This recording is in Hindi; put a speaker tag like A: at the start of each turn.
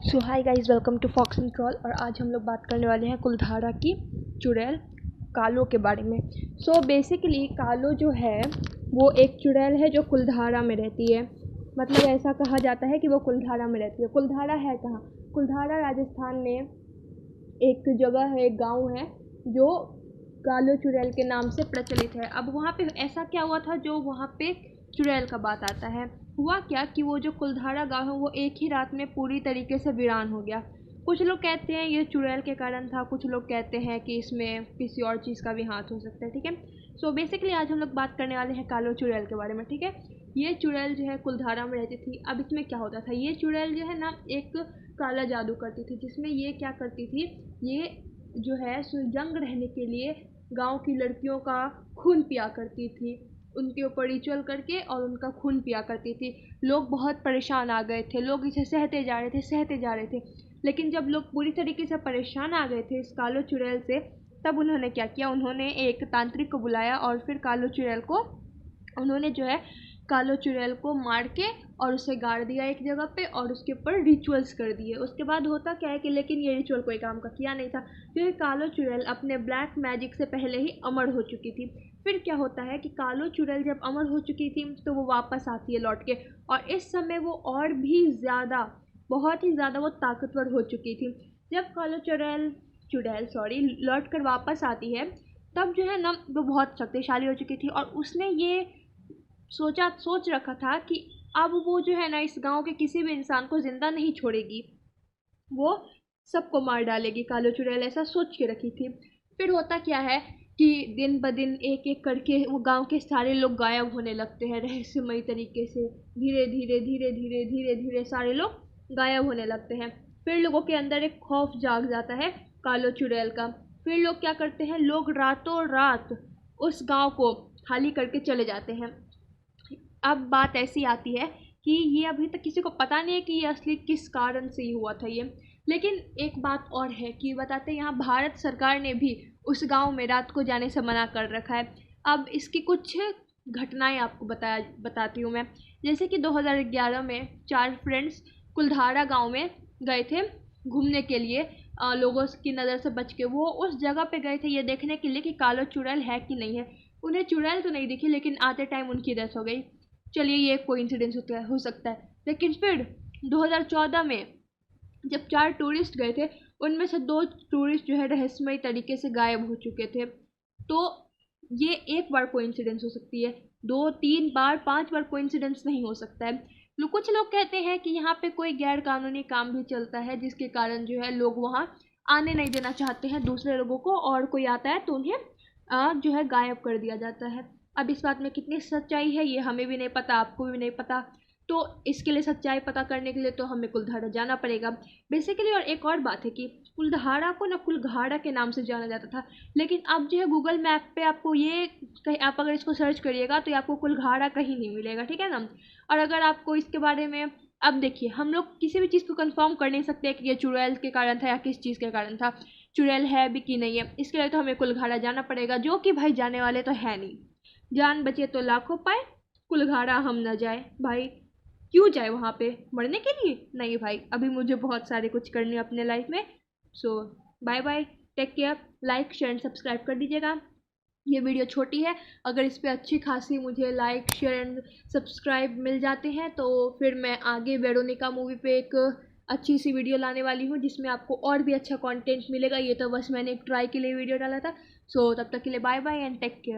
A: So hi guys, welcome to Fox and Troll. और आज हम लोग बात करने वाले हैं कुलधारा की चुड़ैल कालो के बारे में। सो बेसिकली कालो जो है वो एक चुड़ैल है जो कुलधारा में रहती है। मतलब ऐसा कहा जाता है कि वो कुलधारा में रहती है। कुलधारा है कहाँ? कुलधारा राजस्थान में एक जगह है, एक गाँव है जो कालो चुड़ैल के नाम से प्रचलित है। अब वहाँ पे ऐसा क्या हुआ था, जो वहाँ पे चुड़ैल का बात आता है, हुआ क्या कि वो जो कुलधारा गाँव है वो एक ही रात में पूरी तरीके से वीरान हो गया। कुछ लोग कहते हैं ये चुड़ैल के कारण था, कुछ लोग कहते हैं कि इसमें किसी और चीज़ का भी हाथ हो सकता है। ठीक है, सो बेसिकली आज हम लोग बात करने वाले हैं कालो चुड़ैल के बारे में। ठीक है, ये चुड़ैल जो है कुलधारा में रहती थी। अब इसमें क्या होता था, ये चुड़ैल जो है ना एक काला जादू करती थी, जिसमें ये क्या करती थी, ये जो है यंग रहने के लिए गांव की लड़कियों का खून पिया करती थी, उनके ऊपर रिचुअल करके और उनका खून पिया करती थी। लोग बहुत परेशान आ गए थे, लोग इसे सहते जा रहे थे, सहते जा रहे थे। लेकिन जब लोग पूरी तरीके से परेशान आ गए थे इस कालो चुड़ैल से, तब उन्होंने क्या किया, उन्होंने एक तांत्रिक को बुलाया और फिर कालो चुड़ैल को उन्होंने जो है कालो चुड़ैल को मार के और उसे गाड़ दिया एक जगह पे और उसके ऊपर रिचुअल्स कर दिए। उसके बाद होता क्या है कि लेकिन ये रिचुअल कोई काम का किया नहीं था, क्योंकि कालो चुड़ैल अपने ब्लैक मैजिक से पहले ही अमर हो चुकी थी। फिर क्या होता है कि कालो चुड़ैल जब अमर हो चुकी थी तो वो वापस आती है लौट के, और इस समय वो और भी ज़्यादा, बहुत ही ज़्यादा वो ताकतवर हो चुकी थी। जब कालो चुड़ैल चुड़ैल सॉरी लौट कर वापस आती है, तब जो है ना वो बहुत शक्तिशाली हो चुकी थी। और उसने ये सोच रखा था कि अब वो जो है ना इस गांव के किसी भी इंसान को जिंदा नहीं छोड़ेगी, वो सबको मार डालेगी। कालो चुड़ैल ऐसा सोच के रखी थी। फिर होता क्या है कि दिन ब दिन एक एक करके वो गांव के सारे लोग गायब होने लगते हैं रहस्यमयी तरीके से। धीरे धीरे धीरे धीरे धीरे धीरे सारे लोग गायब होने लगते हैं। फिर लोगों के अंदर एक खौफ जाग जाता है कालो चुड़ैल का। फिर लोग क्या करते हैं, लोग रातों रात उस गांव को खाली करके चले जाते हैं। अब बात ऐसी आती है कि ये अभी तक किसी को पता नहीं है कि ये असली किस कारण से ही हुआ था ये। लेकिन एक बात और है कि बताते हैं यहाँ भारत सरकार ने भी उस गांव में रात को जाने से मना कर रखा है। अब इसकी कुछ घटनाएं आपको बताती हूँ मैं। जैसे कि 2011 में 4 फ्रेंड्स कुलधारा गांव में गए थे घूमने के लिए, लोगों की नज़र से बच के। वो उस जगह पे गए थे ये देखने के लिए कि कालो चुड़ैल है कि नहीं है। उन्हें चुड़ैल तो नहीं दिखी, लेकिन आते टाइम उनकी डेथ हो गई। चलिए ये एक कोइंसिडेंस हो सकता है। लेकिन फिर 2014 में जब 4 टूरिस्ट गए थे, उनमें से 2 टूरिस्ट जो है रहस्यमयी तरीके से गायब हो चुके थे। तो ये एक बार कोइंसिडेंस हो सकती है, 2 3 बार 5 बार कोइंसिडेंस नहीं हो सकता है। कुछ लोग कहते हैं कि यहाँ पे कोई गैर कानूनी काम भी चलता है, जिसके कारण जो है लोग वहाँ आने नहीं देना चाहते हैं दूसरे लोगों को, और कोई आता है तो उन्हें जो है गायब कर दिया जाता है। अब इस बात में कितनी सच्चाई है ये हमें भी नहीं पता, आपको भी नहीं पता। तो इसके लिए सच्चाई पता करने के लिए तो हमें कुलधारा जाना पड़ेगा बेसिकली। और एक और बात है कि कुलधारा को ना कुलघाड़ा के नाम से जाना जाता था, लेकिन अब जो है गूगल मैप पे आपको ये कहीं, आप अगर इसको सर्च करिएगा तो आपको कुलघाड़ा कहीं नहीं मिलेगा। ठीक है ना। और अगर आपको इसके बारे में, अब देखिए हम लोग किसी भी चीज़ को कंफर्म कर नहीं सकते कि ये चुड़ैल के कारण था या किस चीज़ के कारण था, चुड़ैल है भी कि नहीं है। इसके लिए तो हमें कुलघाड़ा जाना पड़ेगा, जो कि भाई जाने वाले तो है नहीं। जान बचे तो लाखों पाए, कुलघाड़ा हम न जाए भाई। क्यों जाए वहाँ पे मरने के लिए? नहीं भाई, अभी मुझे बहुत सारे कुछ करने अपने लाइफ में। So bye bye, take care, like share and subscribe कर दीजिएगा। ये वीडियो छोटी है, अगर इस पर अच्छी खासी मुझे लाइक शेयर एंड सब्सक्राइब मिल जाते हैं तो फिर मैं आगे वेरोनिका मूवी पे एक अच्छी सी वीडियो लाने वाली हूँ, जिसमें आपको और भी अच्छा कंटेंट मिलेगा। ये तो बस मैंने एक ट्राई के लिए वीडियो डाला था। सो तब तक के लिए bye bye and take care.